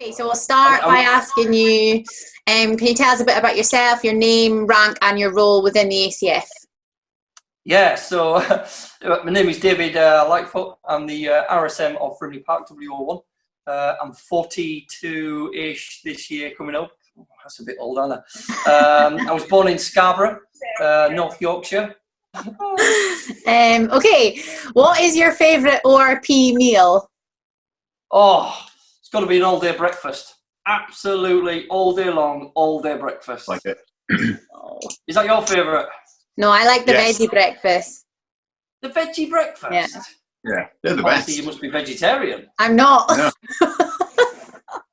Okay, so we'll start by asking you, can you tell us a bit about yourself, your name, rank and your role within the ACF? Yeah, so my name is David Lightfoot. I'm the RSM of Frimley Park, WO1. I'm 42-ish this year coming up. Oh, that's a bit old, isn't it? I was born in Scarborough, North Yorkshire. Okay, what is your favourite ORP meal? Oh, it's got to be an all-day breakfast. Absolutely, all day long, all-day breakfast. Like it. Is that your favourite? No, I like the veggie breakfast. The veggie breakfast? Yeah, they're the Obviously, best. you must be vegetarian. I'm not. No.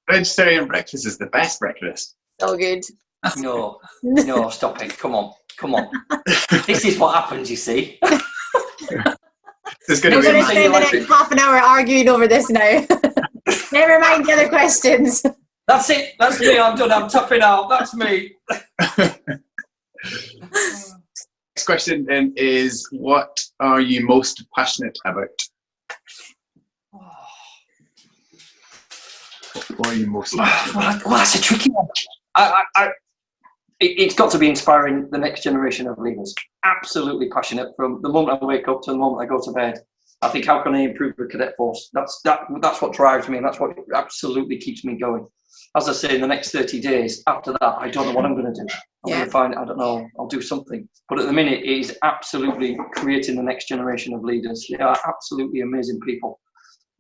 Vegetarian breakfast is the best breakfast. So good. No, no, stop it. Come on, come on. This is what happens, you see. There's going We're to going be to spend the next half an hour arguing over this now. Never mind the other questions. That's it. That's me. I'm done. I'm tapping out. That's me. Next question then is, what are you most passionate about? What are you most passionate about? Well, that's a tricky one. It's got to be inspiring the next generation of leaders. Absolutely passionate from the moment I wake up to the moment I go to bed. I think, how can I improve the cadet force? That's what drives me, and that's what absolutely keeps me going. As I say, in the next 30 days, after that, I don't know what I'm going to do. I'm going to find, I don't know, I'll do something. But at the minute, it is absolutely creating the next generation of leaders. They are absolutely amazing people.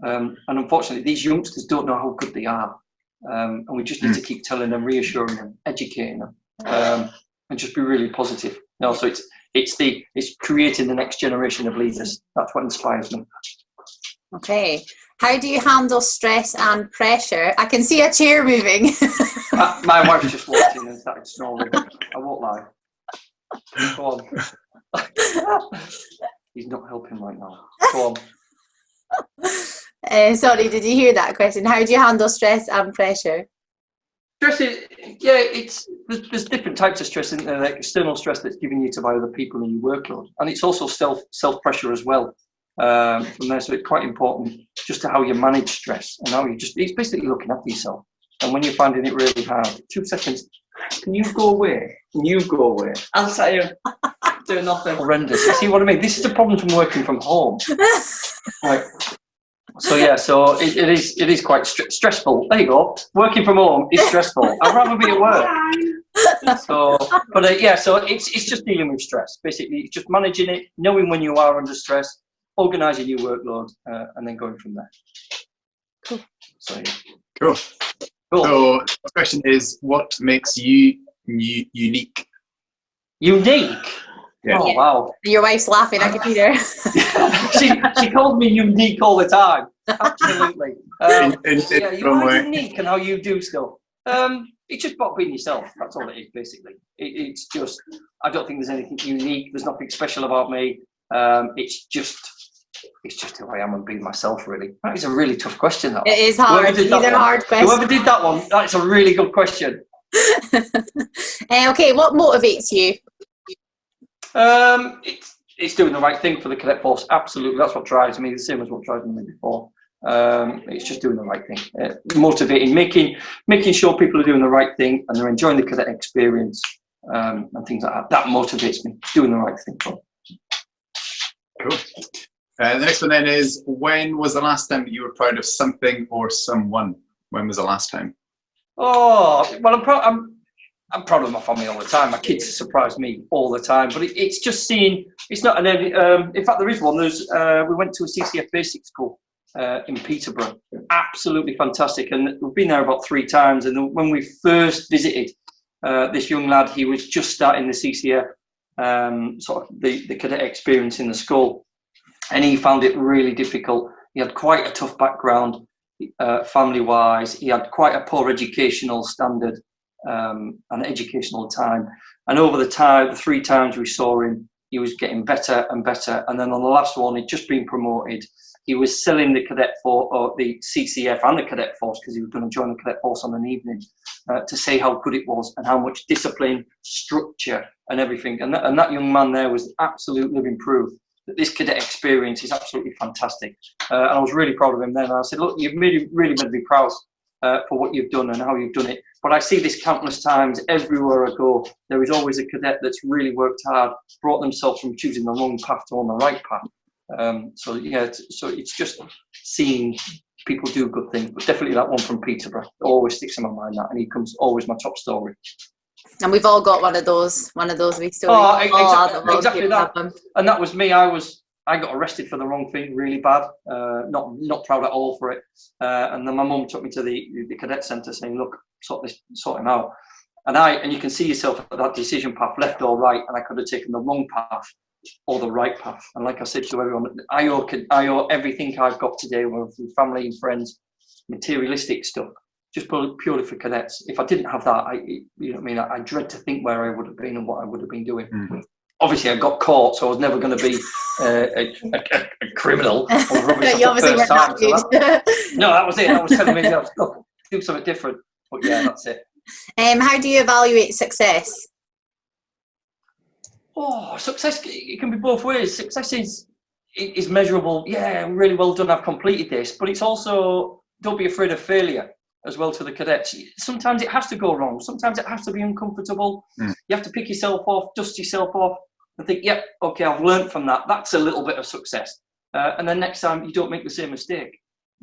And unfortunately, these youngsters don't know how good they are. And we just need to keep telling them, reassuring them, educating them, and just be really positive. You know, so it's creating the next generation of leaders. That's what inspires me. Okay. How do you handle stress and pressure? I can see a chair moving. My wife just walked in and started snoring. I won't lie. Go on. He's not helping right now. Go on. Sorry, did you hear that question? How do you handle stress and pressure? Stress is, yeah, there's different types of stress, isn't there? Like external stress that's given you to by other people in your workload, and it's also self pressure as well. From there, so it's quite important just to how you manage stress and how it's basically looking after yourself. And when you're finding it really hard, 2 seconds, can you go away? Can you go away? I'm sat here doing nothing. Horrendous. You see what I mean? This is the problem from working from home. Right. So yeah, so it is quite stressful. There you go. Working from home is stressful. I'd rather be at work. So, but yeah, so it's just dealing with stress. Basically, it's just managing it, knowing when you are under stress, organising your workload, and then going from there. Cool. So yeah. Cool. So the question is, what makes you unique? Unique? Yeah. Oh wow. Your wife's laughing, I can hear her. she called me unique all the time. Absolutely. Yeah, you are unique and how you do stuff. It's just about being yourself. That's all it is, basically. It's just, I don't think there's anything unique. There's nothing special about me. It's just who I am and being myself, really. That is a really tough question, that. It is hard. These are hard questions. Whoever did that one, that's a really good question. Okay, what motivates you? It's doing the right thing for the cadet force. Absolutely, that's what drives me. The same as what drives me before. It's just doing the right thing, motivating, making sure people are doing the right thing and they're enjoying the cadet experience, and things like that. That motivates me. Doing the right thing. Cool. The next one then is, when was the last time that you were proud of something or someone? When was the last time? Oh, well, I'm proud of my family all the time. My kids surprise me all the time, but it's just seeing. It's not an. In fact, there is one. We went to a CCF basic school in Peterborough. Absolutely fantastic, and we've been there about 3 times. And when we first visited, this young lad, he was just starting the CCF, sort of the cadet experience in the school, and he found it really difficult. He had quite a tough background, family-wise. He had quite a poor educational standard. And educational time, and over the 3 times we saw him, he was getting better and better. And then on the last one, he'd just been promoted. He was selling the cadet force, or the CCF and the cadet force, because he was going to join the cadet force on an evening, to say how good it was and how much discipline, structure, and everything. And that young man there was absolute living proof that this cadet experience is absolutely fantastic. And I was really proud of him then. And I said, look, you've really made me proud. for what you've done and how you've done it. But I see this countless times everywhere I go. There is always a cadet that's really worked hard, brought themselves from choosing the wrong path to on the right path. So yeah, so it's just seeing people do good things. But definitely that one from Peterborough always sticks in my mind. That, and he comes always my top story. And we've all got one of those wee stories. Oh, exactly that. And that was me. I got arrested for the wrong thing, really bad. Not proud at all for it. And then my mum took me to the cadet centre, saying, "Look, sort him out." And you can see yourself at that decision path, left or right. And I could have taken the wrong path or the right path. And like I said to everyone, I owe everything I've got today, with family and friends, materialistic stuff, just purely for cadets. If I didn't have that, I dread to think where I would have been and what I would have been doing. Mm-hmm. Obviously, I got caught, so I was never going to be a criminal. You obviously weren't that good. No, that was it. I was telling me to do something different. But yeah, that's it. How do you evaluate success? Oh, success, it can be both ways. Success is measurable. Yeah, really well done, I've completed this. But it's also, don't be afraid of failure as well to the cadets. Sometimes it has to go wrong. Sometimes it has to be uncomfortable. You have to pick yourself off, dust yourself off, and think, yep, okay, I've learned from that. That's a little bit of success. And then next time you don't make the same mistake.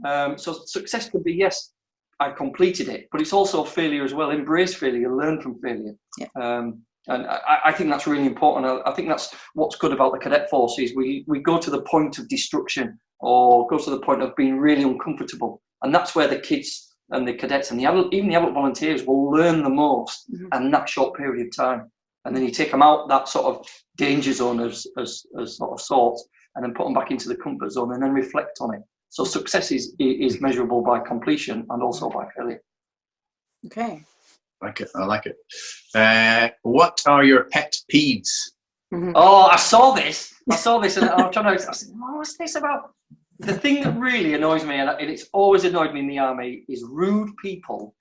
So success could be, yes, I completed it, but it's also failure as well. Embrace failure, learn from failure. Yeah. And I think that's really important. I think that's what's good about the cadet forces. We go to the point of destruction, or go to the point of being really uncomfortable. And that's where the kids and the cadets and even the adult volunteers will learn the most in that short period of time. And then you take them out that sort of danger zone as sort of sorts, and then put them back into the comfort zone and then reflect on it. So success is measurable by completion and also by failure. Okay. I like it. What are your pet peeves? Oh, I saw this and I'm trying to, I said, what's this about? The thing that really annoys me, and it's always annoyed me in the army, is rude people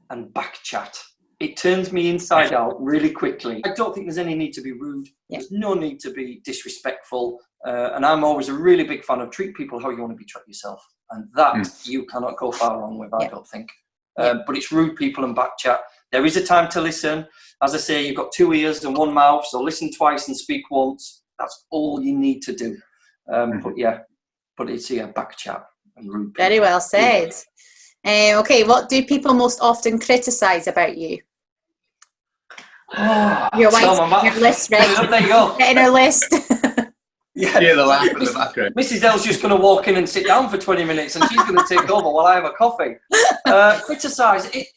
and back chat. It turns me inside out really quickly. I don't think there's any need to be rude. Yeah. There's no need to be disrespectful. And I'm always a really big fan of treat people how you want to be treated yourself. And that you cannot go far wrong with, I don't think. But it's rude people and back chat. There is a time to listen. As I say, you've got 2 ears and 1 mouth, so listen twice and speak once. That's all you need to do. But it's back chat and rude people. Very well said. Okay, what do people most often criticise about you? Your wife's your list, right? There you go. Getting her list. Yeah, the laugh in the background. Mrs. L's just going to walk in and sit down for 20 minutes and she's going to take over while I have a coffee. Criticise it.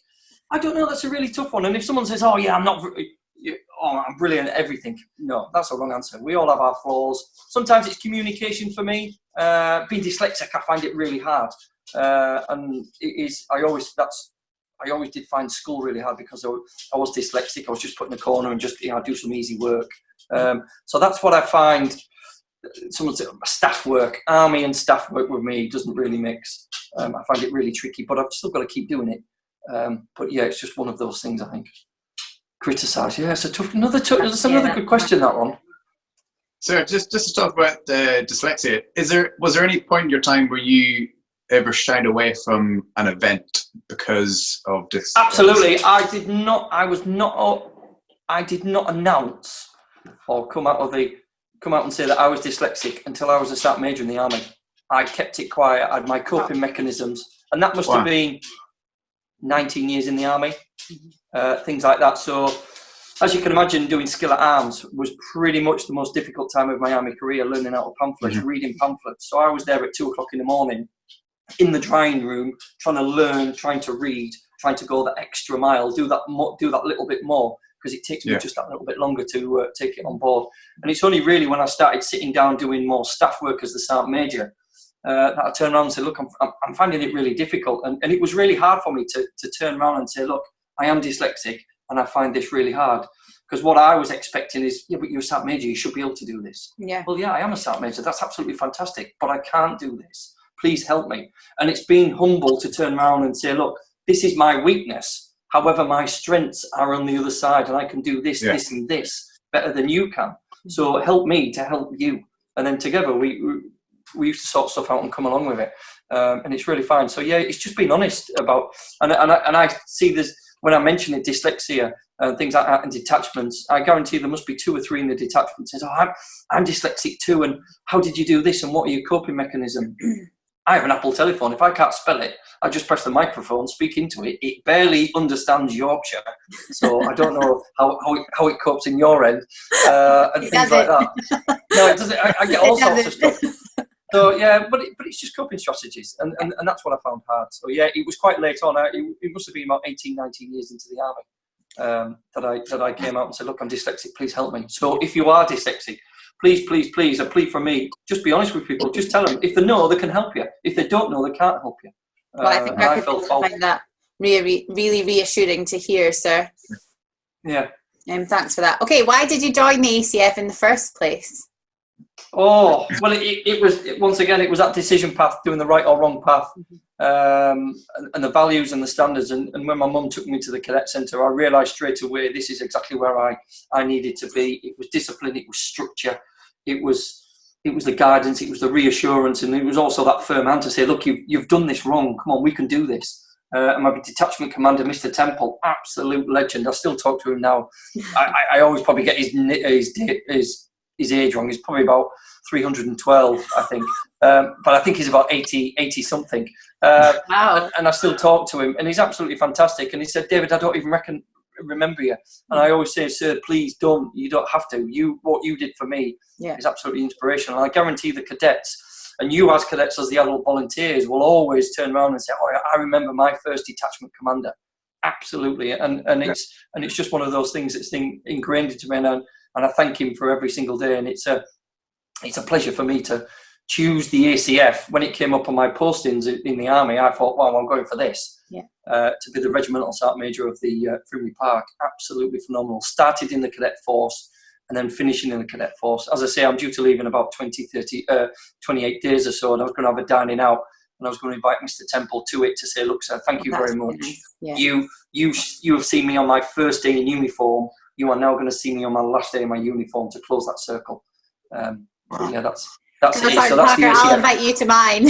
I don't know, that's a really tough one. And if someone says, oh yeah, I'm brilliant at everything. No, that's a wrong answer. We all have our flaws. Sometimes it's communication for me. Being dyslexic, I find it really hard. And it is, I always did find school really hard because I was dyslexic. I was just put in the corner and just do some easy work. So that's what I find. Someone said staff work, army and staff work with me doesn't really mix. I find it really tricky, but I've still got to keep doing it. But yeah, it's just one of those things, I think. Criticise, yeah, it's a tough. Another good question, that one. So just to talk about dyslexia, was there any point in your time where you ever shied away from an event because of this? Absolutely, I did not announce or come out and say that I was dyslexic until I was a Sergeant Major in the army. I kept it quiet. I had my coping mechanisms, and that must have been 19 years in the army, things like that. So, as you can imagine, doing skill at arms was pretty much the most difficult time of my army career, learning out of pamphlets, reading pamphlets. So I was there at 2 o'clock in the morning in the drying room, trying to learn, trying to read, trying to go that extra mile, do that little bit more, because it takes me just that little bit longer to take it on board. And it's only really when I started sitting down doing more staff work as the Sergeant Major that I turned around and said, look, I'm finding it really difficult. And it was really hard for me to turn around and say, look, I am dyslexic and I find this really hard. Because what I was expecting is, yeah, but you're a Sergeant Major, you should be able to do this. Yeah. Well, yeah, I am a Sergeant Major. That's absolutely fantastic, but I can't do this. Please help me. And it's being humble to turn around and say, look, this is my weakness. However, my strengths are on the other side and I can do this, this and this better than you can. So help me to help you. And then together we used to sort stuff out and come along with it. and it's really fine. So yeah, it's just being honest about, and I see this when I mention it, dyslexia and things like that and detachments. I guarantee there must be 2 or 3 in the detachment says, "Oh, I'm dyslexic too, and how did you do this, and what are your coping mechanism?" I have an Apple telephone. If I can't spell it, I just press the microphone, speak into it. It barely understands Yorkshire, so I don't know how it copes in your end and things like that. No, it doesn't. I get all sorts of stuff. So yeah, but it's just coping strategies, and that's what I found hard. So yeah, it was quite late on. It must have been about 18, 19 years into the army that I came out and said, "Look, I'm dyslexic. Please help me." So if you are dyslexic, please, a plea from me. Just be honest with people. Just tell them. If they know, they can help you. If they don't know, they can't help you. Well, I think I find that really reassuring to hear, sir. Yeah. Thanks for that. Okay, why did you join the ACF in the first place? Oh, well, it was, once again, it was that decision path, doing the right or wrong path, and the values and the standards. And when my mum took me to the cadet centre, I realised straight away this is exactly where I needed to be. It was discipline, it was structure, it was the guidance, it was the reassurance, and it was also that firm hand to say, "Look, you've done this wrong. Come on, we can do this." And my detachment commander, Mr. Temple, absolute legend. I still talk to him now. I always probably get his age wrong. He's probably about 312, I think. But I think he's about 80 something. Wow. And I still talk to him, and he's absolutely fantastic. And he said, "David, I don't even remember you." And I always say, "Sir, please don't. You don't have to. What you did for me is absolutely inspirational." And I guarantee the cadets, and you as cadets, as the adult volunteers, will always turn around and say, "Oh, I remember my first detachment commander." Absolutely. And it's just one of those things that's ingrained into me. And I thank him for every single day. And it's a pleasure for me to choose the ACF. When it came up on my postings in the army, I thought, well, I'm going for this. Yeah. To be the Regimental Sergeant Major of the Frimley Park. Absolutely phenomenal. Started in the cadet force and then finishing in the cadet force. As I say, I'm due to leave in about 28 days or so, and I was going to have a dining out, and I was going to invite Mr. Temple to it to say, "Look, sir, thank you very much. Yeah. You have seen me on my first day in uniform. You are now going to see me on my last day in my uniform to close that circle." Yeah, that's it. So that's the ACF. I'll invite you to mine.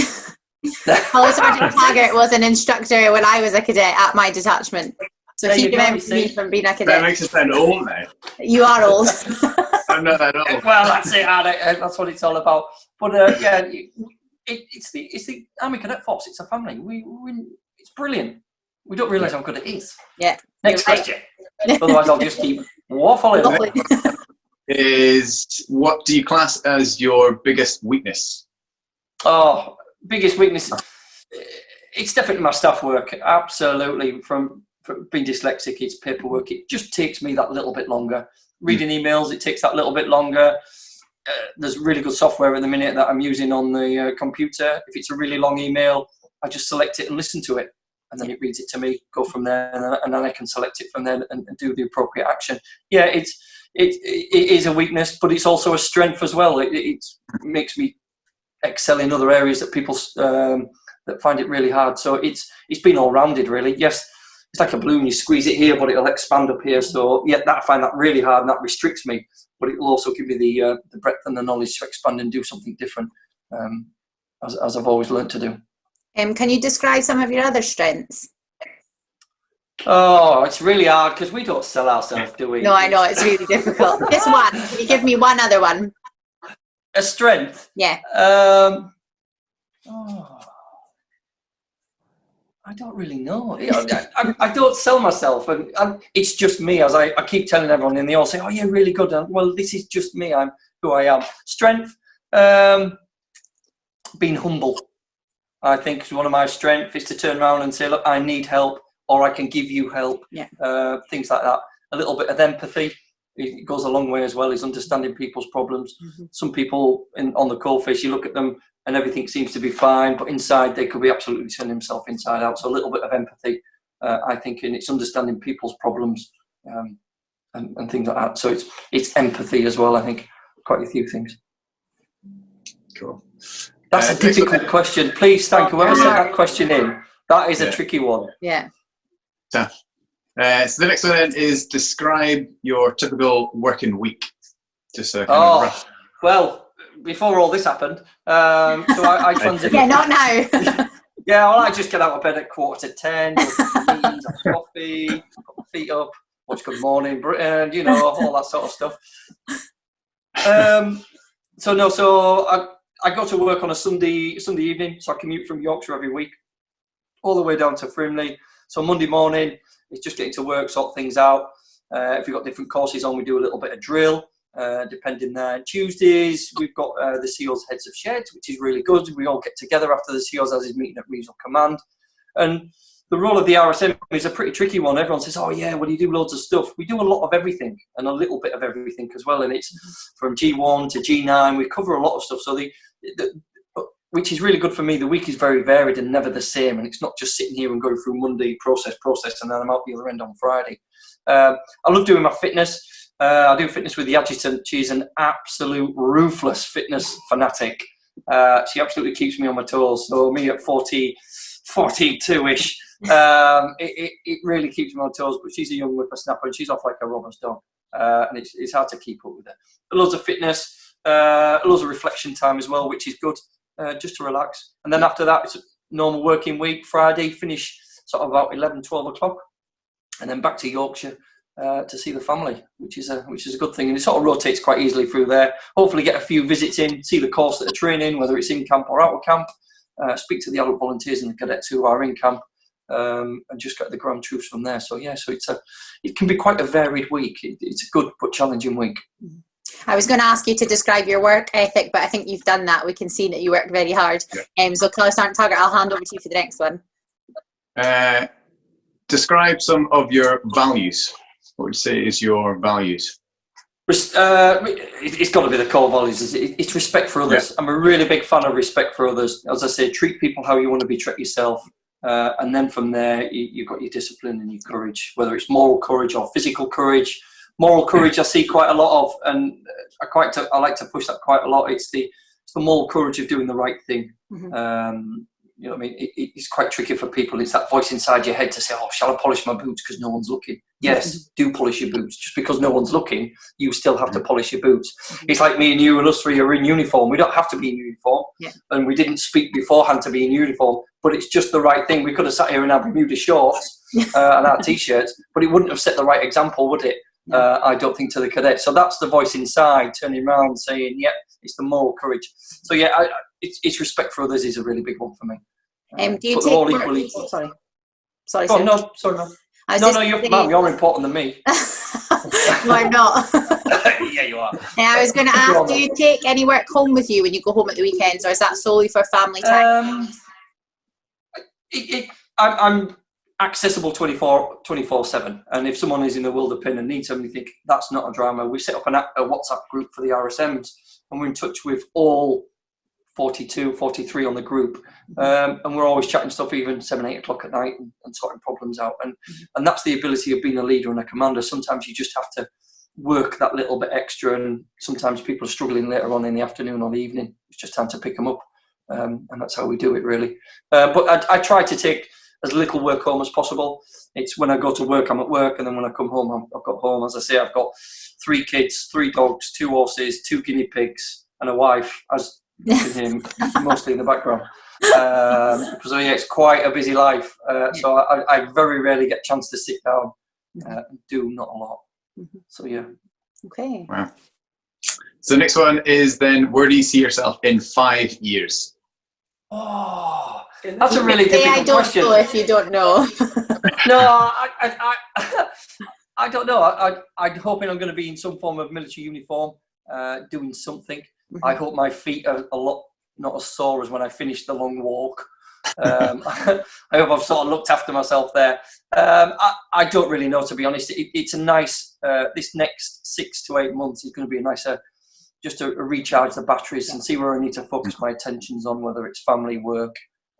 Holly Sergeant Taggart was an instructor when I was a cadet at my detachment. So he remembers me from being a cadet. That makes us sound old now. You are old. I'm not that old. Well, that's it. That's what it's all about. But yeah, it's the Army Cadet Force. It's a family. It's brilliant. We don't realise how good it is. Yeah. Next question. Otherwise, I'll just keep waffling. What do you class as your biggest weakness? Oh, biggest weakness. It's definitely my staff work. Absolutely. From being dyslexic, it's paperwork. It just takes me that little bit longer. Reading emails, it takes that little bit longer. There's really good software at the minute that I'm using on the computer. If it's a really long email, I just select it and listen to it, and then it reads it to me, go from there, and then I can select it from there and do the appropriate action. Yeah, it is a weakness, but it's also a strength as well. It makes me excel in other areas that people that find it really hard. So it's been all rounded, really. Yes, it's like a balloon. You squeeze it here, but it'll expand up here. So yeah, I find that really hard, and that restricts me. But it will also give me the breadth and the knowledge to expand and do something different, as I've always learned to do. Can you describe some of your other strengths? Oh, it's really hard because we don't sell ourselves, do we? No, I know, it's really difficult. Just one. Can you give me one other one? A strength? Yeah. I don't really know. I don't sell myself, and it's just me. As I keep telling everyone, and they all say, "Oh, you're really good." And, well, this is just me. I'm who I am. Strength, being humble. I think is one of my strengths, is to turn around and say, "Look, I need help, or I can give you help." Yeah. Things like that. A little bit of empathy. It goes a long way as well, is understanding people's problems. Mm-hmm. Some people on the coalface, you look at them and everything seems to be fine, but inside they could be absolutely turning themselves inside out. So a little bit of empathy, I think, and it's understanding people's problems and things like that. So it's empathy as well, I think, quite a few things. Cool. That's a difficult question. Please thank whoever sent that question in. That is a tricky one. Yeah. Tough. So the next one then is describe your typical working week. Just so well, before all this happened, so I transitioned. Yeah, not now. Yeah, well, I just get out of bed at 9:45, go to the meetings, have coffee, put my feet up, watch Good Morning Britain, you know, all that sort of stuff. So I go to work on a Sunday evening, so I commute from Yorkshire every week, all the way down to Frimley. So Monday morning, it's just getting to work, sort things out. If we've got different courses on, we do a little bit of drill, depending there. Tuesdays, we've got the SEALs Heads of Sheds, which is really good. We all get together after the SEALs has his meeting at Regional Command. And the role of the RSM is a pretty tricky one. Everyone says, oh yeah, well, you do loads of stuff. We do a lot of everything and a little bit of everything as well. And it's from G1 to G9. We cover a lot of stuff. So which is really good for me. The week is very varied and never the same. And it's not just sitting here and going through Monday, process, and then I'm out the other end on Friday. I love doing my fitness. I do fitness with the adjutant. She's an absolute ruthless fitness fanatic. She absolutely keeps me on my toes. So me at 42-ish, it really keeps me on toes. But she's a young whippersnapper and she's off like a robber's dog. And it's hard to keep up with her. Loads of fitness, loads of reflection time as well, which is good, just to relax. And then after that, it's a normal working week. Friday, finish sort of about 11, 12 o'clock. And then back to Yorkshire to see the family, which is a good thing. And it sort of rotates quite easily through there. Hopefully get a few visits in, see the course that are training, whether it's in camp or out of camp, speak to the adult volunteers and the cadets who are in camp, and just get the ground truths from there. So yeah, so it can be quite a varied week. It's a good but challenging week. I was going to ask you to describe your work ethic, but I think you've done that. We can see that you work very hard. Yeah. So Sergeant Taggart, I'll hand over to you for the next one. Describe some of your values. What would you say is your values? It's got to be the core values. It's respect for others. Yeah. I'm a really big fan of respect for others. As I say, treat people how you want to be treated yourself. And then from there, you've got your discipline and your courage, whether it's moral courage or physical courage. Moral courage I see quite a lot of, and I like to push that quite a lot. It's the moral courage of doing the right thing. Mm-hmm. You know what I mean? It's quite tricky for people. It's that voice inside your head to say, oh, shall I polish my boots because no one's looking? Yes, do polish your boots. Just because no one's looking, you still have to polish your boots. It's like me and you and us three are in uniform. We don't have to be in uniform. Yeah. And we didn't speak beforehand to be in uniform, but it's just the right thing. We could have sat here in our Bermuda shorts and our T-shirts, but it wouldn't have set the right example, would it? I don't think, to the cadets. So that's the voice inside turning around saying, yeah, it's the moral courage. So yeah, it's respect for others is a really big one for me. Do you take work? Equally... Sorry. Oh, no, sorry, no. No, you're important than me. No, I'm not. Yeah, you are. I was going to ask, do you take any work home with you when you go home at the weekends, or is that solely for family time? I'm accessible 24/7, and if someone is in the world of pin and needs something, you think that's not a drama. We set up a WhatsApp group for the RSMs, and we're in touch with all 42, 43 on the group, and we're always chatting stuff, even 7, 8 o'clock at night, and sorting problems out. And that's the ability of being a leader and a commander. Sometimes you just have to work that little bit extra, and sometimes people are struggling later on in the afternoon or the evening. It's just time to pick them up, and that's how we do it, really. But I try to take as little work home as possible. It's when I go to work, I'm at work, and then when I come home, I've got home. As I say, I've got 3 kids, 3 dogs, 2 horses, 2 guinea pigs, and a wife, as you can hear me, mostly in the background. So yeah, it's quite a busy life. So I very rarely get a chance to sit down and do not a lot. So yeah. Okay. Wow. So the next one is then, where do you see yourself in 5 years? Oh, that's a really difficult question. I don't know if you don't know. No, I don't know. I'm hoping I'm going to be in some form of military uniform, doing something. I hope my feet are a lot not as sore as when I finished the long walk. I hope I've sort of looked after myself there. I don't really know, to be honest. It's a nice, this next 6 to 8 months is going to be a nicer, just to recharge the batteries and see where I need to focus my attentions on, whether it's family, work,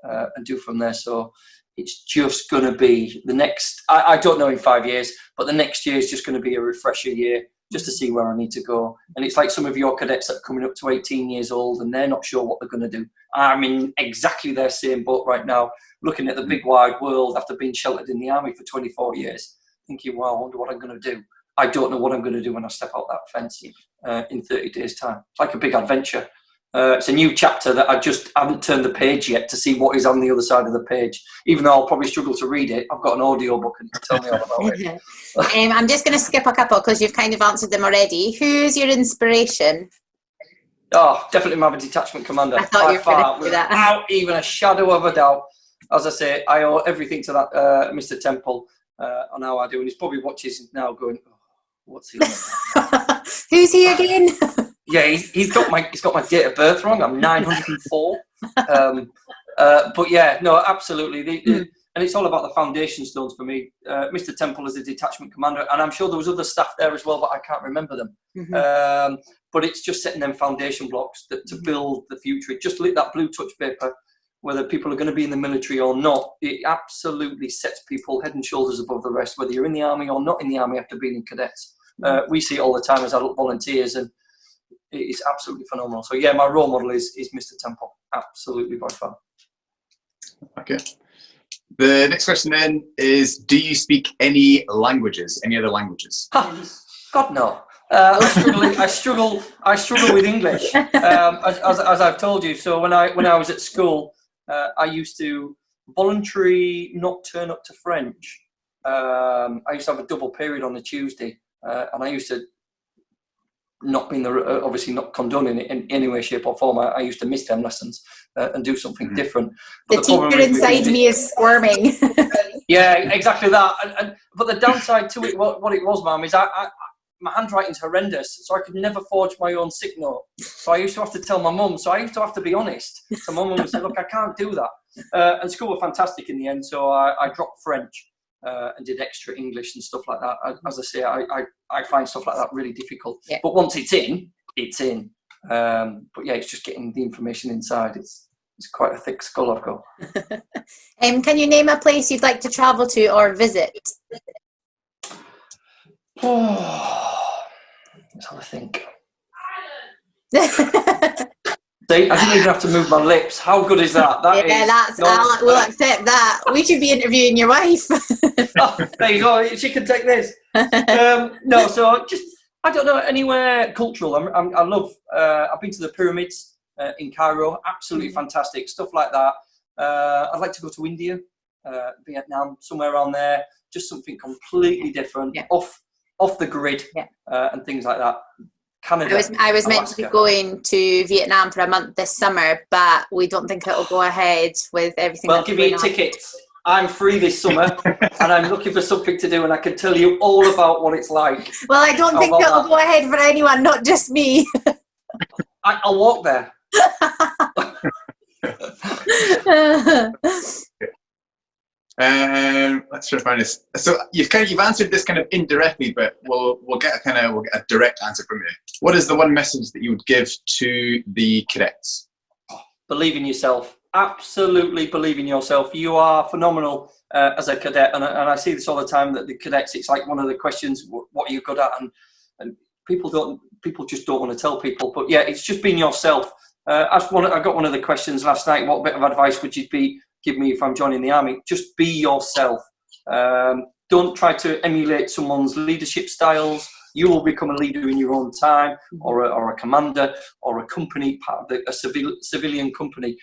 and do from there. So it's just going to be the next, I don't know in 5 years, but the next year is just going to be a refresher year, just to see where I need to go. And it's like some of your cadets that are coming up to 18 years old and they're not sure what they're going to do. I'm in exactly their same boat right now, looking at the big wide world after being sheltered in the army for 24 years, thinking, wow, I wonder what I'm going to do. I don't know what I'm going to do when I step out that fence in 30 days' time. It's like a big adventure. It's a new chapter that I just haven't turned the page yet to see what is on the other side of the page. Even though I'll probably struggle to read it, I've got an audio book and tell me all about it. I'm just going to skip a couple because you've kind of answered them already. Who's your inspiration? Oh, definitely my detachment commander. I thought you were going to do that. Without even a shadow of a doubt. As I say, I owe everything to that Mr. Temple on how I do. And he's probably watches now going, oh, what's he on? Who's he again? Yeah, he's got my date of birth wrong. I'm 904. But yeah, no, absolutely. And it's all about the foundation stones for me. Mr. Temple is a detachment commander, and I'm sure there was other staff there as well, but I can't remember them. But it's just setting them foundation blocks to build the future. It just lit that blue touch paper, whether people are going to be in the military or not. It absolutely sets people head and shoulders above the rest, whether you're in the army or not in the army after being in cadets. We see it all the time as adult volunteers, and it is absolutely phenomenal. So yeah, my role model is Mr. Temple, absolutely by far. Okay. The next question then is, do you speak any languages, any other languages? God, no. I struggle with English, as I've told you. So when I was at school, I used to voluntarily not turn up to French. I used to have a double period on a Tuesday, and I used to not being obviously not condoning it in any way, shape or form. I used to miss them lessons and do something different. But the teacher inside me is squirming. Yeah, exactly that. But the downside to it, what it was, Mum, is my handwriting's horrendous, so I could never forge my own sick note. So I used to have to tell my mum. So I used to have to be honest. So my mum would say, look, I can't do that. And school were fantastic in the end, so I dropped French and did extra English and stuff like that. As I say, I find stuff like that really difficult. Yeah. But once it's in, it's in. But yeah, it's just getting the information inside. It's quite a thick skull I've got. Can you name a place you'd like to travel to or visit? Let's have a think. See, I didn't even have to move my lips. How good is that? We'll accept that. We should be interviewing your wife. Oh, there you go. She can take this. No, so just, I don't know, anywhere cultural. I love, I've been to the pyramids in Cairo. Absolutely fantastic. Stuff like that. I'd like to go to India, Vietnam, somewhere around there. Just something completely different, off the grid, and things like that. Canada. I was meant to be going to Vietnam for a month this summer, but we don't think it'll go ahead with everything. Well, give me tickets. I'm free this summer, and I'm looking for something to do, and I can tell you all about what it's like. Well, I don't think it'll go ahead for anyone, not just me. I'll walk there. Let's try to find this. So you've answered this kind of indirectly, but we'll get a direct answer from you. What is the one message that you would give to the cadets? Believe in yourself. Absolutely believe in yourself. You are phenomenal as a cadet, and I see this all the time. That the cadets, it's like one of the questions: what are you good at? And people just don't want to tell people. But yeah, it's just being yourself. I got one of the questions last night. What bit of advice would you give me if I'm joining the army? Just be yourself. Don't try to emulate someone's leadership styles. You will become a leader in your own time, or a commander, or a company, part of a civilian company.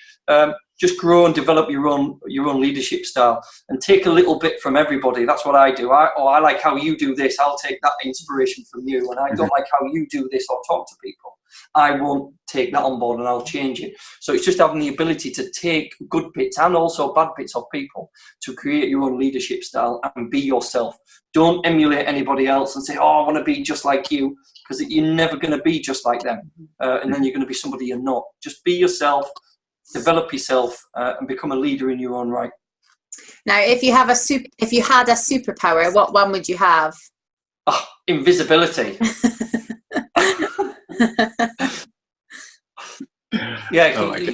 Just grow and develop your own leadership style, and take a little bit from everybody. That's what I do. I like how you do this. I'll take that inspiration from you, and I don't like how you do this or talk to people. I won't take that on board, and I'll change it. So it's just having the ability to take good bits and also bad bits of people to create your own leadership style and be yourself. Don't emulate anybody else and say, oh, I want to be just like you, because you're never going to be just like them. And then you're going to be somebody you're not. Just be yourself, develop yourself, and become a leader in your own right. Now, if you had a superpower, what one would you have? Oh, invisibility. Yeah, you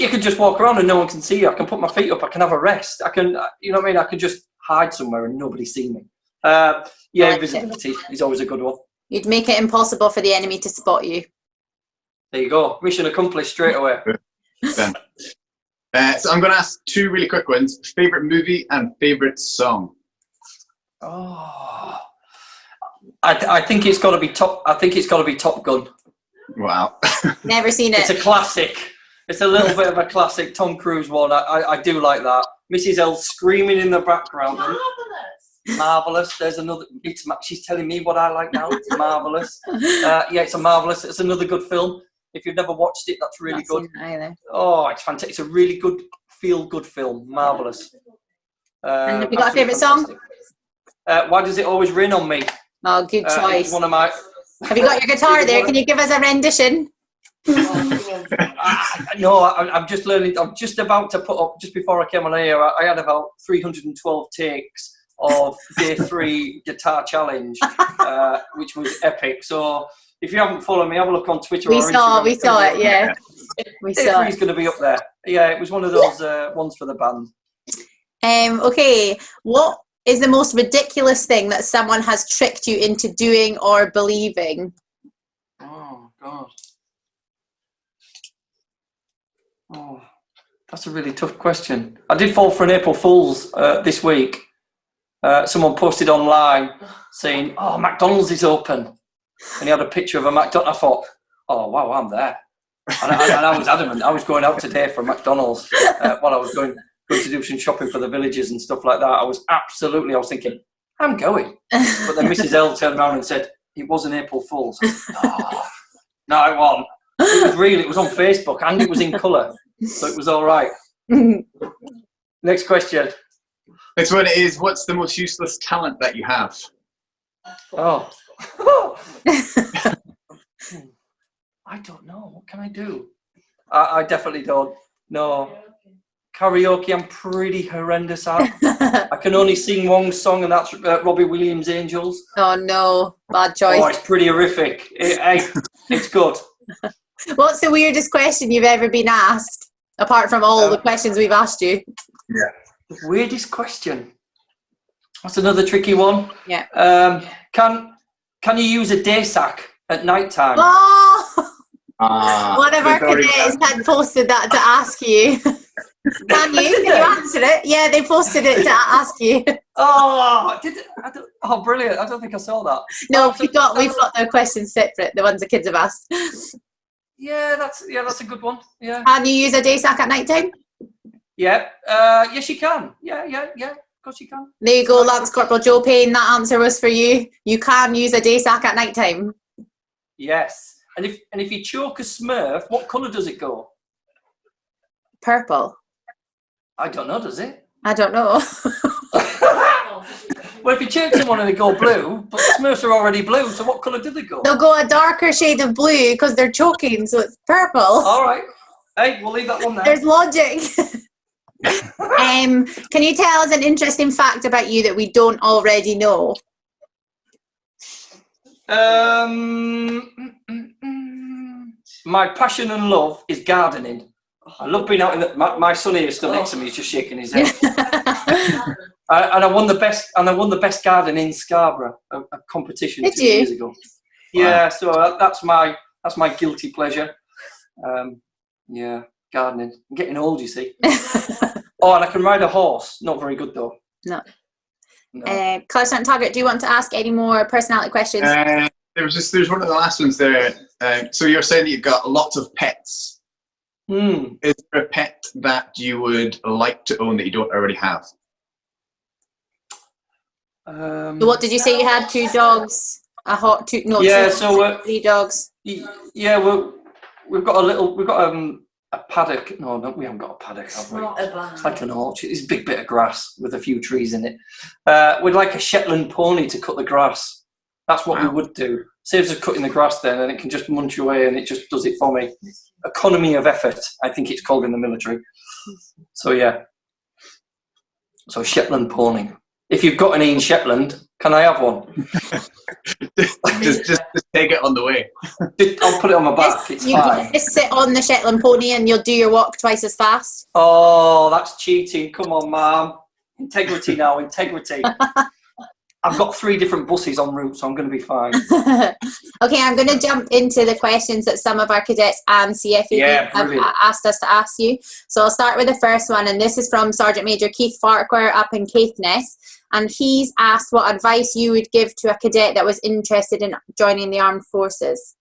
could just walk around and no one can see you. I can put my feet up. I can have a rest. I can, you know what I mean? I can just hide somewhere and nobody see me. Invisibility is always a good one. You'd make it impossible for the enemy to spot you. There you go. Mission accomplished straight away. So I'm going to ask two really quick ones. Favorite movie and favorite song. Oh, I think it's got to be Top. I think it's got to be Top Gun. Wow. Never seen it. It's a classic. It's a little bit of a classic Tom Cruise one. I do like that. Mrs. L screaming in the background. Marvelous. There's another. She's telling me what I like now. It's marvelous. Yeah, it's a marvelous. It's another good film. If you've never watched it, that's really good. Oh, it's fantastic. It's a really good feel-good film. Marvelous. And have you got a favourite song? Why Does It Always Rain on Me? Oh, good choice. One of my. Have you got your guitar there? Can you give us a rendition? No, I'm just learning. I'm just about to put up. Just before I came on air, I had about 312 takes of day 3 guitar challenge, which was epic. So if you haven't followed me, have a look on Twitter. We saw it. Yeah, we day saw. 3 is going to be up there. Yeah, it was one of those ones for the band. Okay, what is the most ridiculous thing that someone has tricked you into doing or believing? Oh God. Oh, that's a really tough question. I did fall for an April Fool's this week. Someone posted online saying, "Oh, McDonald's is open," and he had a picture of a McDonald's. I thought, "Oh wow, I'm there," and I was adamant. I was going out today for McDonald's while I was going to do some shopping for the villages and stuff like that. I was thinking, I'm going. But then Mrs. L turned around and said, "It was an April Fool's." Oh, no, it wasn't. It was real. It was on Facebook and it was in colour, so it was all right. Next question. Next one is, what's the most useless talent that you have? Oh. I don't know. What can I do? I definitely don't. No. Karaoke, I'm pretty horrendous at. I can only sing one song, and that's Robbie Williams' Angels. Oh no, bad choice. Oh, it's pretty horrific. It's good. What's the weirdest question you've ever been asked, apart from all the questions we've asked you? Yeah. The weirdest question. That's another tricky one. Yeah. Can you use a day sack at night time? Oh! One of our cadets had posted that to ask you. Can you answer it? Yeah, they posted it to ask you. Oh, brilliant! I don't think I saw that. No, we've got the questions separate. The ones the kids have asked. Yeah, that's a good one. Yeah. Can you use a day sack at night time? Yeah. Yes, you can. Yeah. Of course you can. There you go, Lance Corporal Joe Payne. That answer was for you. You can use a day sack at night time. Yes. And if you choke a Smurf, what colour does it go? Purple. I don't know, does it? I don't know. Well, if you choke someone and they go blue, but Smurfs are already blue, so what colour do they go? They'll go a darker shade of blue because they're choking, so it's purple. All right. Hey, we'll leave that one there. There's logic. Can you tell us an interesting fact about you that we don't already know? My passion and love is gardening. I love being out in my son here still next to me. He's just shaking his head. And I won the best garden in Scarborough, a competition 2 years ago. Yeah, so that's my guilty pleasure. Yeah, gardening. I'm getting old, you see. Oh, and I can ride a horse. Not very good though. No. Class Sergeant Taggart, do you want to ask any more personality questions? There's one of the last ones there. So you're saying that you've got lots of pets. Is there a pet that you would like to own that you don't already have? What did you say you had? 2 dogs? Three dogs. Yeah, we've got a paddock. No, we haven't got a paddock, have we? It's like an orchard. It's a big bit of grass with a few trees in it. We'd like a Shetland pony to cut the grass. That's what we would do. Saves us cutting the grass then, and it can just munch away, and it just does it for me. Economy of effort, I think it's called in the military. So yeah. So Shetland pony. If you've got any in Shetland, can I have one? just take it on the way. I'll put it on my back. It's fine. Just sit on the Shetland pony and you'll do your walk twice as fast. Oh, that's cheating. Come on, Mum. Integrity now, integrity. I've got 3 different buses en route, so I'm going to be fine. Okay, I'm going to jump into the questions that some of our cadets and CFE have asked us to ask you. So I'll start with the first one, and this is from Sergeant Major Keith Farquhar up in Caithness. And he's asked what advice you would give to a cadet that was interested in joining the armed forces.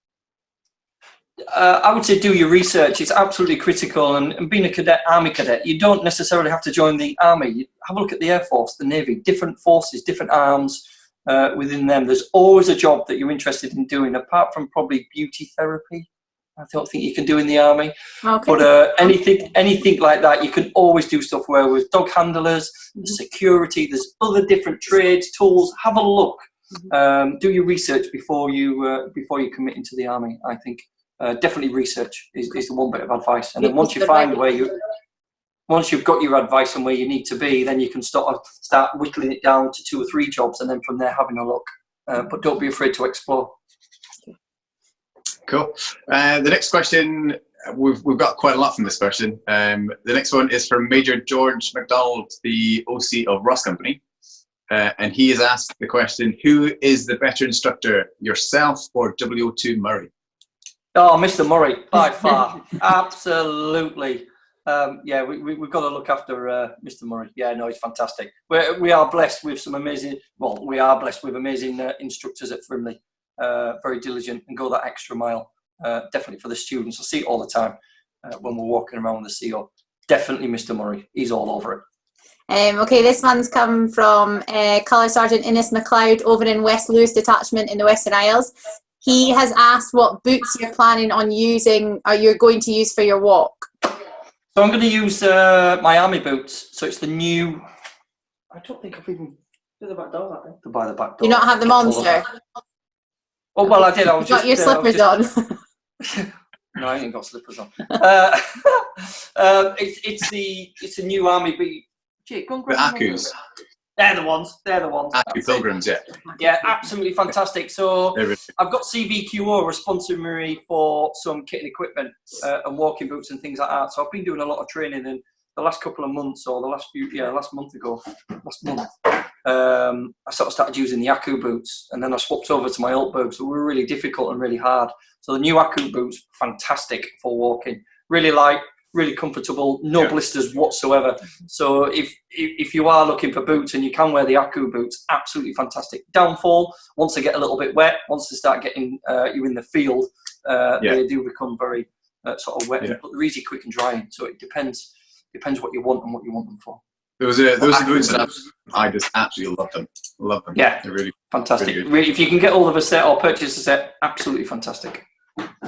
I would say do your research. It's absolutely critical. And being a cadet, Army cadet, you don't necessarily have to join the Army. You have a look at the Air Force, the Navy, different forces, different arms within them. There's always a job that you're interested in doing, apart from probably beauty therapy. I don't think you can do in the Army. Okay. But anything like that, you can always do stuff where with dog handlers, security, there's other different trades, tools. Have a look. Do your research before you commit into the Army, I think. Definitely research is the one bit of advice, and then once you find once you've got your advice and where you need to be, then you can start whittling it down to 2 or 3 jobs, and then from there having a look. But don't be afraid to explore. Cool. The next question, we've got quite a lot from this question. The next one is from Major George MacDonald, the OC of Ross Company, and he has asked the question: who is the better instructor, yourself or WO2 Murray? Oh, Mr. Murray, by far. Absolutely. Yeah, we've got to look after Mr. Murray. Yeah, no, he's fantastic. We are blessed with some amazing, amazing instructors at Frimley. Very diligent and go that extra mile. Definitely for the students. I see it all the time when we're walking around with the CO. Definitely Mr. Murray. He's all over it. Okay, this one's come from Colour Sergeant Innes MacLeod over in West Lewis Detachment in the Western Isles. He has asked what boots you're planning on using, or you're going to use for your walk. So I'm going to use my Army boots. So it's the new. I don't think I've even. To the back door, I think. To buy the back door. Do you not have the Monster? Oh well, I did. I was got your slippers on. No, I ain't got slippers on. It's the new Army boot. Gee, go on, the Akus. They're the ones. Aku Pilgrims, yeah. Yeah, absolutely fantastic. So I've got CVQO sponsoring me for some kit and equipment and walking boots and things like that. So I've been doing a lot of training in the last couple of months, or last month, I sort of started using the Aku boots, and then I swapped over to my old boots. So they were really difficult and really hard. So the new Aku boots, fantastic for walking. Really light, really comfortable, no blisters whatsoever. So if you are looking for boots and you can wear the Aku boots, absolutely fantastic. Downfall, once they get a little bit wet, once they start getting you in the field, they do become very sort of wet, but they're easy, quick and drying. So it depends what you want and what you want them for. Those are boots that I just absolutely love them. Love them. Yeah, they're really fantastic. Really if you can get hold of a set or purchase a set, absolutely fantastic.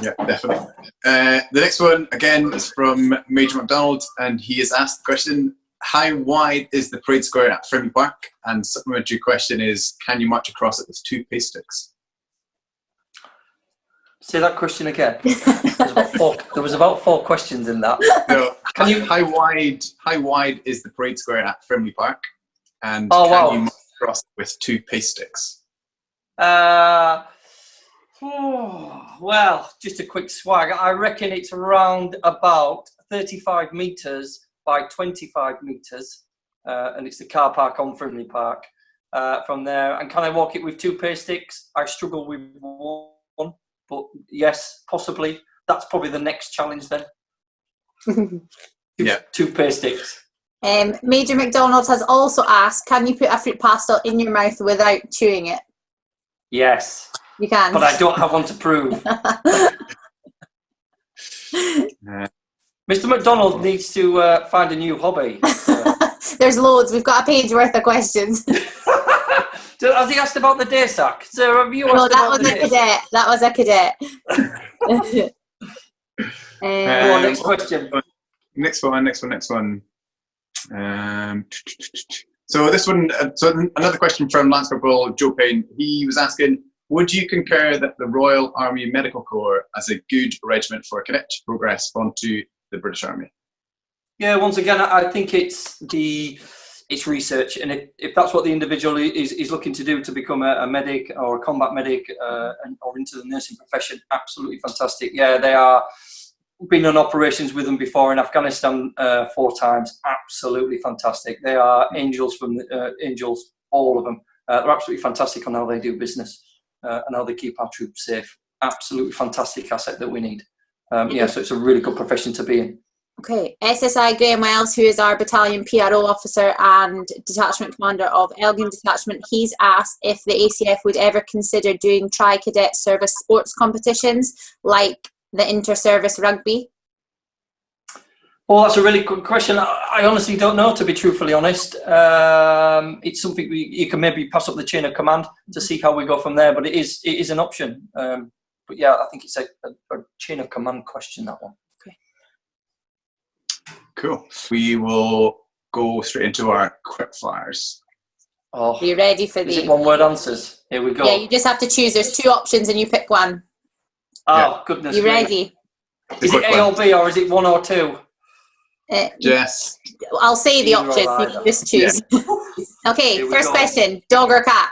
Yeah, definitely. The next one, again, is from Major MacDonald, and he has asked the question: how wide is the parade square at Frimley Park? And supplementary question is: can you march across it with 2 pay sticks? Say that question again. There was about 4 questions in that. No, how wide is the parade square at Frimley Park? And can you march across it with 2 pay sticks? Well, just a quick swag. I reckon it's around about 35 metres by 25 metres, and it's the car park on Frimley Park. From there, and can I walk it with 2 pay sticks? I struggle with 1, but yes, possibly. That's probably the next challenge then. 2 pay sticks. Major MacDonald has also asked: can you put a fruit pastel in your mouth without chewing it? Yes. You can. But I don't have one to prove. Mr. MacDonald needs to find a new hobby. There's loads. We've got a page worth of questions. Has he asked about the day sack? So have you no, that was a cadet. That was a cadet. Go on, next question. Next one. So this one, another question from Lance Corporal Joe Payne. He was asking: would you concur that the Royal Army Medical Corps is a good regiment for a cadet to progress onto the British Army? Yeah, once again, I think it's research, and if that's what the individual is looking to do, to become a medic or a combat medic or into the nursing profession, absolutely fantastic. Yeah, they are. Been on operations with them before in Afghanistan 4 times. Absolutely fantastic. They are angels from angels, all of them. They're absolutely fantastic on how they do business. And how they keep our troops safe. Absolutely fantastic asset that we need. So it's a really good profession to be in. Okay, SSI Graham Wells, who is our battalion PRO officer and detachment commander of Elgin Detachment, he's asked if the ACF would ever consider doing tri-cadet service sports competitions like the inter-service rugby? Well, that's a really good question. I honestly don't know, to be truthfully honest. It's something you can maybe pass up the chain of command to see how we go from there, but it is an option. But yeah, I think it's a chain of command question, that one. Okay. Cool. We will go straight into our quick fires. Are you ready for these? Is it one-word answers? Here we go. Yeah, you just have to choose. There's 2 options and you pick one. Oh, goodness. You ready? Is it A or B, or is it 1 or 2? Yes. I'll say the option. You can just choose. Yeah. Okay, first question. Dog or cat?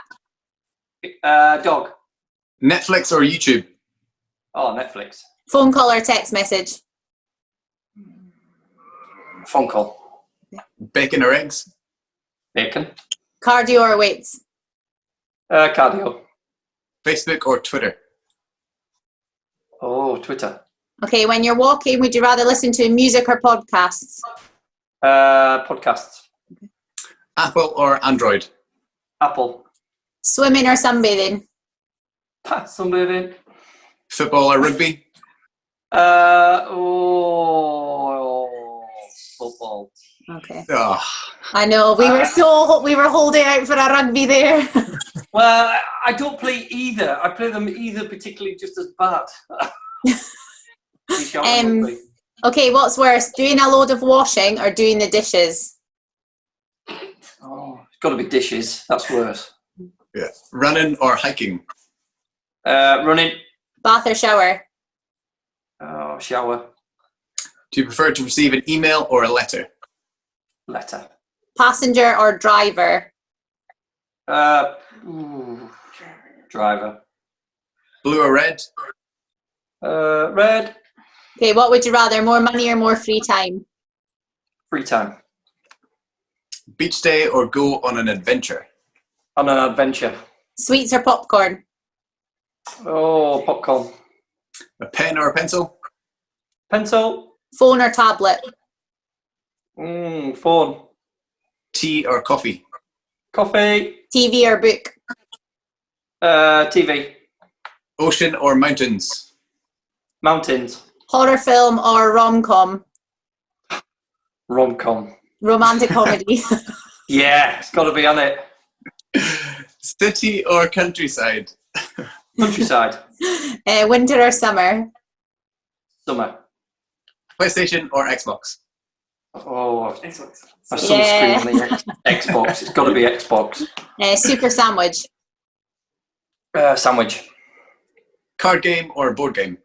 Dog. Netflix or YouTube? Oh, Netflix. Phone call or text message? Phone call. Bacon or eggs? Bacon. Cardio or weights? Cardio. Facebook or Twitter? Oh, Twitter. Okay, when you're walking, would you rather listen to music or podcasts? Podcasts. Apple or Android? Apple. Swimming or sunbathing? Sunbathing. Football or rugby? Football. Okay. Oh. I know, we were holding out for a rugby there. Well, I don't play either. I play them either particularly just as bad. Okay, what's worse, doing a load of washing or doing the dishes? Oh, it's got to be dishes. That's worse. Yeah. Running or hiking? Running. Bath or shower? Oh, shower. Do you prefer to receive an email or a letter? Letter. Passenger or driver? Driver. Blue or red? Red. Okay, what would you rather, more money or more free time? Free time. Beach day or go on an adventure? On an adventure. Sweets or popcorn? Oh, popcorn. A pen or a pencil? Pencil. Phone or tablet? Phone. Tea or coffee? Coffee. TV or book? TV. Ocean or mountains? Mountains. Horror film or rom-com? Rom-com. Romantic comedy? Yeah, it's got to be on it. City or countryside? Countryside. Winter or summer? Summer. PlayStation or Xbox? Oh, Xbox. My son's screaming the Xbox. It's got to be Xbox. Super sandwich? Sandwich. Card game or board game?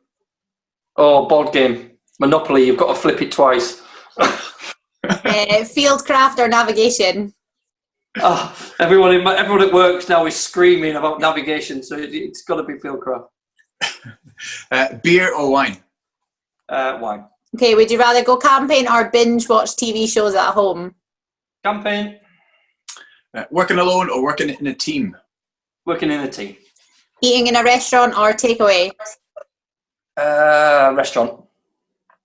Oh, board game. Monopoly, you've got to flip it twice. Fieldcraft or navigation? Oh, everyone at work now is screaming about navigation, so it's got to be fieldcraft. Beer or wine? Wine. Okay, would you rather go camping or binge watch TV shows at home? Camping. Working alone or working in a team? Working in a team. Eating in a restaurant or takeaway? Restaurant.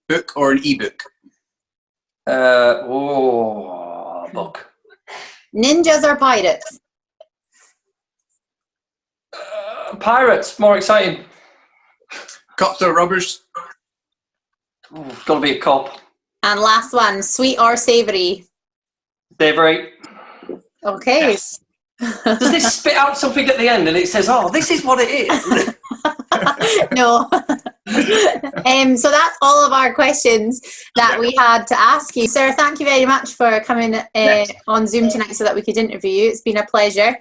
Book or an ebook? Book. Ninjas or pirates? Pirates, more exciting. Cops or robbers? Got to be a cop. And last one, sweet or savoury? Savoury. Okay. Yes. Does this spit out something at the end and it says, oh, this is what it is? No. So that's all of our questions that we had to ask you. Sir, thank you very much for coming on Zoom tonight so that we could interview you. It's been a pleasure.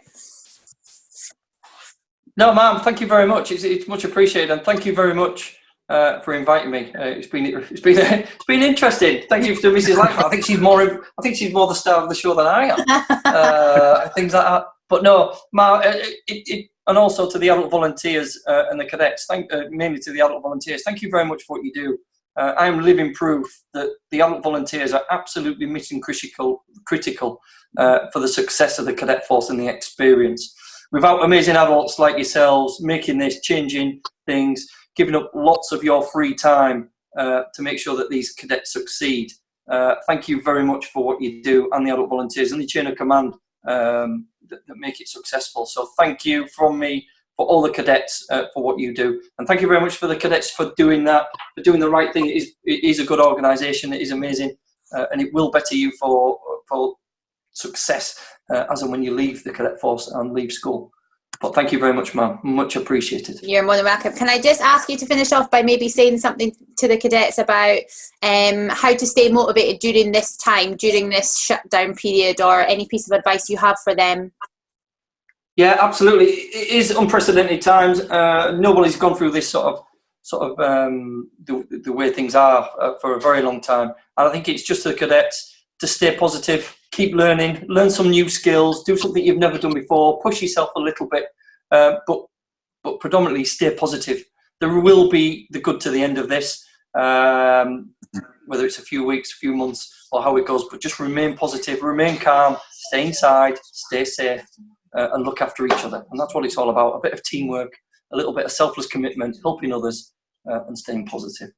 No, ma'am, thank you very much. It's much appreciated, and thank you very much for inviting me. It's been interesting. Thank you to Mrs. Lightfoot. I think she's more the star of the show than I am. Things like that. But no, Ma, and also to the adult volunteers and the cadets. Mainly to the adult volunteers. Thank you very much for what you do. I am living proof that the adult volunteers are absolutely mission critical for the success of the cadet force and the experience. Without amazing adults like yourselves making this, changing things, giving up lots of your free time to make sure that these cadets succeed. Thank you very much for what you do, and the adult volunteers and the chain of command that make it successful. So thank you from me for all the cadets for what you do. And thank you very much for the cadets for doing that, for doing the right thing. It is a good organisation. It is amazing, and it will better you for success as and when you leave the cadet force and leave school. But thank you very much, ma'am. Much appreciated. You're more than welcome. Can I just ask you to finish off by maybe saying something to the cadets about how to stay motivated during this time, during this shutdown period, or any piece of advice you have for them? Yeah, absolutely. It is unprecedented times. Nobody's gone through this sort of the way things are for a very long time. And I think it's just the cadets to stay positive, keep learning, learn some new skills, do something you've never done before, push yourself a little bit, but predominantly stay positive. There will be the good to the end of this, whether it's a few weeks, a few months, or how it goes, but just remain positive, remain calm, stay inside, stay safe, and look after each other. And that's what it's all about, a bit of teamwork, a little bit of selfless commitment, helping others, and staying positive.